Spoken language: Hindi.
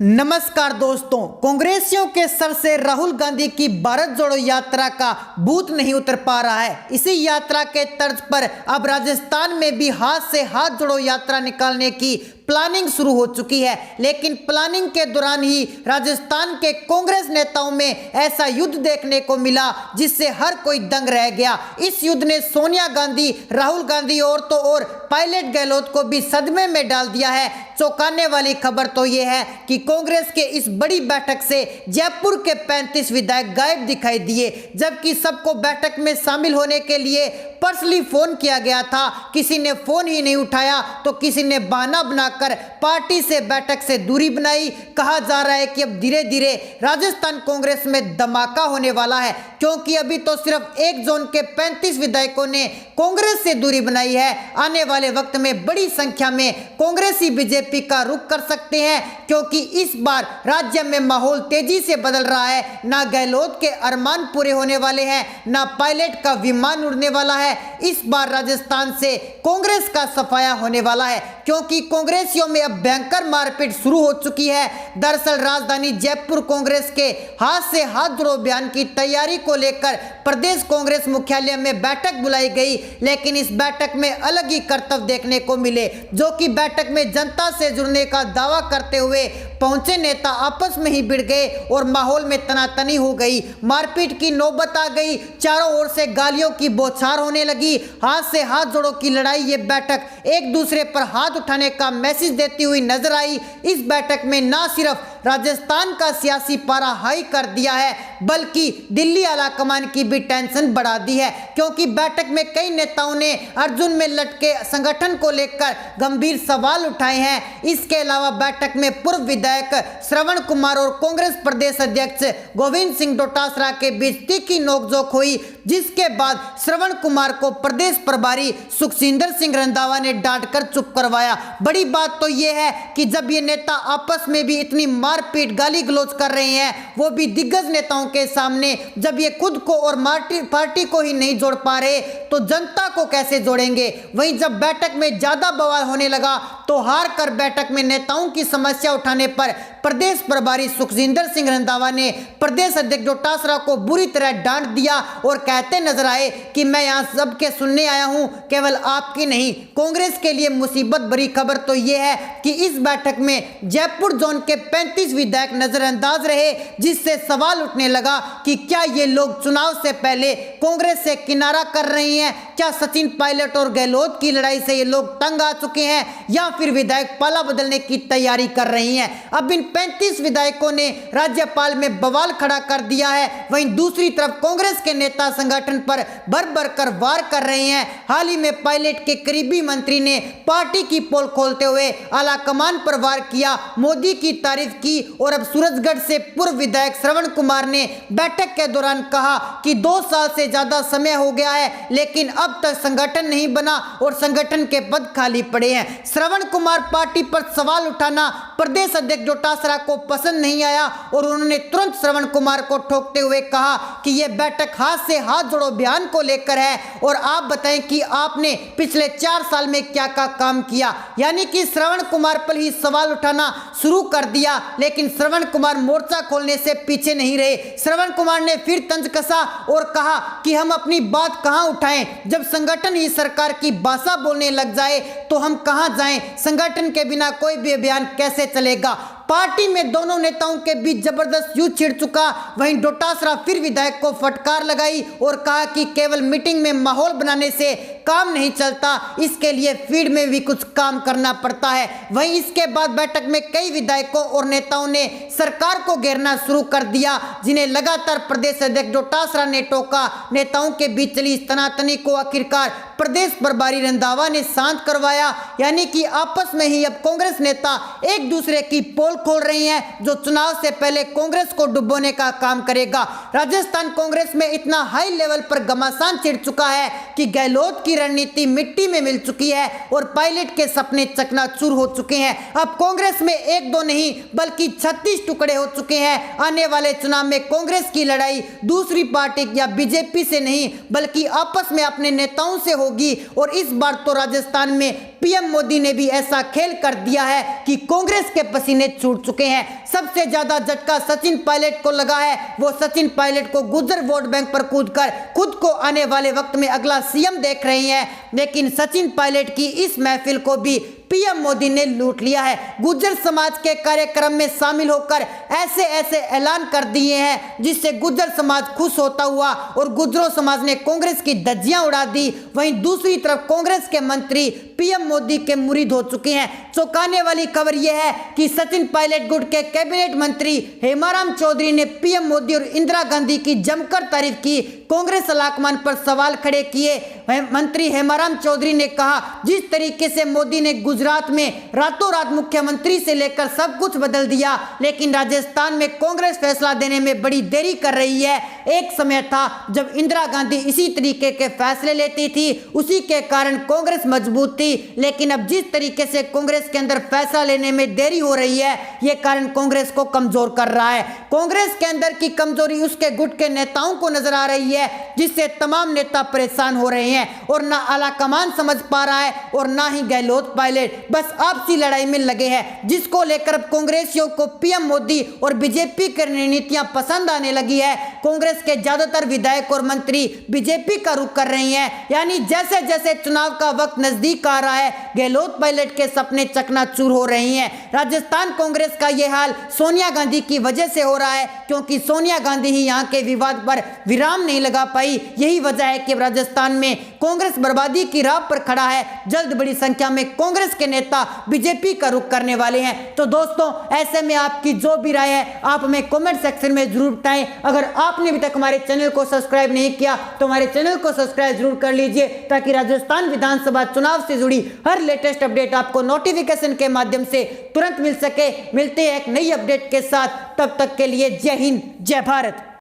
नमस्कार दोस्तों, कांग्रेसियों के सर से राहुल गांधी की भारत जोड़ो यात्रा का भूत नहीं उतर पा रहा है। इसी यात्रा के तर्ज पर अब राजस्थान में भी हाथ से हाथ जोड़ो यात्रा निकालने की प्लानिंग शुरू हो चुकी है। लेकिन प्लानिंग के दौरान ही राजस्थान के कांग्रेस नेताओं में ऐसा युद्ध देखने को मिला जिससे हर कोई दंग रह गया। इस युद्ध ने सोनिया गांधी, राहुल गांधी और तो और पायलट गहलोत को भी सदमे में डाल दिया है। चौंकाने वाली खबर तो यह है कि कांग्रेस के इस बड़ी बैठक से जयपुर के 35 विधायक गायब दिखाई दिए, जबकि सबको बैठक में शामिल होने के लिए पर्सनली फोन किया गया था। किसी ने फोन ही नहीं उठाया तो किसी ने बहाना बनाकर पार्टी से बैठक से दूरी बनाई। कहा जा रहा है कि अब धीरे धीरे राजस्थान कांग्रेस में धमाका होने वाला है, क्योंकि अभी तो सिर्फ एक जोन के 35 विधायकों ने कांग्रेस से दूरी बनाई है। आने वाले वक्त में बड़ी संख्या में कांग्रेसी बीजेपी का रुख कर सकते हैं, क्योंकि इस बार राज्य में माहौल तेजी से बदल रहा है। ना गहलोत के अरमान पूरे होने वाले हैं, ना पायलट का विमान उड़ने वाला है। इस बार राजस्थान से कांग्रेस का सफाया होने वाला है, क्योंकि कांग्रेसियों में अब भयंकर मारपीट शुरू हो चुकी है। दरअसल राजधानी जयपुर कांग्रेस के हाथ से हाथ जोड़ो अभियान की तैयारी को लेकर प्रदेश कांग्रेस मुख्यालय में बैठक बुलाई गई, लेकिन इस बैठक में अलग ही करतब देखने को मिले, जो कि बैठक में जनता से जुड़ने का दावा करते हुए पहुंचे नेता आपस में ही भिड़ गए और माहौल में तनातनी हो गई। मारपीट की नौबत आ गई, चारों ओर से गालियों की बौछार होने लगी। हाथ से हाथ जोड़ो की लड़ाई, ये बैठक एक दूसरे पर हाथ उठाने का मैसेज देती हुई नजर आई। इस बैठक में ना सिर्फ राजस्थान का सियासी पारा हाई कर दिया है, बल्कि दिल्ली आलाकमान की भी टेंशन बढ़ा दी है, क्योंकि बैठक में कई नेताओं ने अर्जुन में लटके संगठन को लेकर गंभीर सवाल उठाए हैं। इसके अलावा बैठक में पूर्व विधायक श्रवण कुमार और कांग्रेस प्रदेश अध्यक्ष गोविंद सिंह डोटासरा के बीच तीखी नोकझोंक हुई, जिसके बाद श्रवण कुमार को प्रदेश प्रभारी सुखजिंदर सिंह रंधावा ने डांटकर चुप करवाया। बड़ी बात तो यह है कि जब ये नेता आपस में भी इतनी मारपीट गाली गलौज कर रहे हैं, वो भी दिग्गज नेताओं के सामने, जब ये खुद को और पार्टी को ही नहीं जोड़ पा रहे तो जनता को कैसे जोड़ेंगे। वहीं जब बैठक में ज्यादा बवाल होने लगा तो हार कर बैठक में नेताओं की समस्या उठाने पर प्रदेश प्रभारी सुखजिंदर सिंह रंधावा ने प्रदेश अध्यक्ष डोटासरा को बुरी तरह डांट दिया और कहते नजर आए कि मैं यहाँ सबके सुनने आया हूँ, केवल आपकी नहीं। कांग्रेस के लिए मुसीबत भरी खबर तो यह है कि इस बैठक में जयपुर जोन के 35 विधायक नजरअंदाज रहे, जिससे सवाल उठने लगा कि क्या ये लोग चुनाव से पहले कांग्रेस से किनारा कर रहे हैं। क्या सचिन पायलट और गहलोत की लड़ाई से ये लोग तंग आ चुके हैं, या फिर विधायक पाला बदलने की तैयारी कर रही हैं। अब इन 35 विधायकों ने राज्यपाल में बवाल खड़ा कर दिया है। वहीं दूसरी तरफ कांग्रेस के नेता संगठन पर भर भर कर वार कर रहे हैं। हाल ही में पायलट के करीबी मंत्री ने पार्टी की पोल खोलते हुए आलाकमान पर वार किया, मोदी की तारीफ की, और अब सूरजगढ़ से पूर्व विधायक श्रवण कुमार ने बैठक के दौरान कहा कि 2 साल से ज्यादा समय हो गया है, लेकिन अब तक संगठन नहीं बना और संगठन के पद खाली पड़े हैं। श्रवण कुमार पार्टी पर सवाल उठाना प्रदेश अध्यक्ष डोटासरा को पसंद नहीं आया और उन्होंने तुरंत श्रवण कुमार को ठोकते हुए कहा कि यह बैठक हाथ से हाथ जोड़ो अभियान को लेकर है, और आप बताएं कि आपने पिछले 4 साल में क्या क्या काम किया। यानी कि श्रवण कुमार पर ही सवाल उठाना शुरू कर दिया, लेकिन श्रवण कुमार मोर्चा खोलने से पीछे नहीं रहे। श्रवण कुमार ने फिर तंज कसा और कहा कि हम अपनी बात कहां उठाएं, जब संगठन ही सरकार की भाषा बोलने लग जाए तो हम कहां जाएं। संगठन के बिना कोई भी अभियान कैसे चलेगा। पार्टी में दोनों नेताओं के बीच जबरदस्त युद्ध छिड़ चुका। वहीं डोटासरा फिर विधायक को फटकार लगाई और कहा कि केवल मीटिंग में माहौल बनाने से काम नहीं चलता, इसके लिए फील्ड में भी कुछ काम करना पड़ता है। वहीं इसके बाद बैठक में कई विधायकों और नेताओं ने सरकार को घेरना शुरू कर दिया, जिन्हें लगातार प्रदेश अध्यक्ष डोटासरा ने टोका। नेताओं के बीच चली इस तनातनी को आखिरकार प्रदेश प्रभारी रंधावा ने शांत करवाया। यानी कि आपस में ही अब कांग्रेस नेता एक दूसरे की पोल खोल रही हैं, जो चुनाव से पहले कांग्रेस को डुबोने का काम करेगा। राजस्थान कांग्रेस में इतना हाई लेवल पर घमासान छिड़ चुका है कि गहलोत की रणनीति मिट्टी में मिल चुकी है और पायलट के सपने चकनाचूर हो चुके हैं। अब कांग्रेस में 1-2 नहीं बल्कि 36 टुकड़े हो चुके हैं। आने वाले चुनाव में कांग्रेस की लड़ाई दूसरी पार्टी या बीजेपी से नहीं, बल्कि आपस में अपने नेताओं से होगी, और इस बार तो राजस्थान में पीएम मोदी ने भी ऐसा खेल कर दिया है कि कांग्रेस के पसीने छूट चुके हैं। सबसे ज्यादा झटका सचिन पायलट को लगा है। वो सचिन पायलट को गुर्जर वोट बैंक पर कूदकर खुद को आने वाले वक्त में अगला सीएम देख रही हैं। लेकिन सचिन पायलट की इस महफिल को भी पीएम मोदी ने लूट लिया है। गुर्जर समाज के कार्यक्रम में शामिल होकर ऐसे ऐसे ऐलान कर दिए हैं जिससे गुर्जर समाज खुश होता हुआ और गुर्जरों समाज ने कांग्रेस की धज्जियां उड़ा दी। वहीं दूसरी तरफ कांग्रेस के मंत्री पीएम मोदी के मुरीद हो चुके हैं। चौंकाने वाली खबर यह है कि सचिन पायलट गुट के कैबिनेट मंत्री हेमाराम चौधरी ने पीएम मोदी और इंदिरा गांधी की जमकर तारीफ की। कांग्रेस आलाकमान पर सवाल खड़े किए। मंत्री हेमाराम चौधरी ने कहा, जिस तरीके से मोदी ने गुजरात में रातों रात मुख्यमंत्री से लेकर सब कुछ बदल दिया, लेकिन राजस्थान में कांग्रेस फैसला देने में बड़ी देरी कर रही है। एक समय था जब इंदिरा गांधी इसी तरीके के फैसले लेती थी, उसी के कारण कांग्रेस मजबूत थी। लेकिन अब जिस तरीके से कांग्रेस के अंदर फैसला लेने में देरी हो रही है, यह कारण कांग्रेस को कमजोर कर रहा है। कांग्रेस के अंदर की कमजोरी उसके गुट के नेताओं को नजर आ रही है, जिससे तमाम नेता परेशान हो रहे हैं और ना आलाकमान समझ पा रहा है और ना ही गहलोत पायलट बस आपसी लड़ाई में लगे हैं, जिसको लेकर कांग्रेसियों को पीएम मोदी और बीजेपी की रणनीतियां पसंद आने लगी है। कांग्रेस के ज्यादातर विधायक और मंत्री बीजेपी का रुख कर रही हैं। यानी जैसे जैसे चुनाव का वक्त नजदीक आ रहा है, गहलोत पायलट के सपने चकनाचूर हो रही हैं। राजस्थान कांग्रेस का यह हाल सोनिया गांधी की वजह से हो रहा है, क्योंकि सोनिया गांधी ही यहाँ के विवाद पर विराम नहीं लगा पाई। यही वजह है कि राजस्थान में कांग्रेस बर्बादी की राह पर खड़ा है। जल्द बड़ी संख्या में कांग्रेस के नेता बीजेपी का रुख करने वाले हैं। तो दोस्तों, ऐसे में आपकी जो भी राय है आप हमें कमेंट सेक्शन में जरूर बताएं। अगर आपने अभी तक हमारे चैनल को सब्सक्राइब नहीं किया तो हमारे चैनल को सब्सक्राइब जरूर कर लीजिए, ताकि राजस्थान विधानसभा चुनाव से जुड़ी हर लेटेस्ट अपडेट आपको नोटिफिकेशन के माध्यम से तुरंत मिल सके। मिलते हैं एक नई अपडेट के साथ, तब तक के लिए जय हिंद, जय भारत।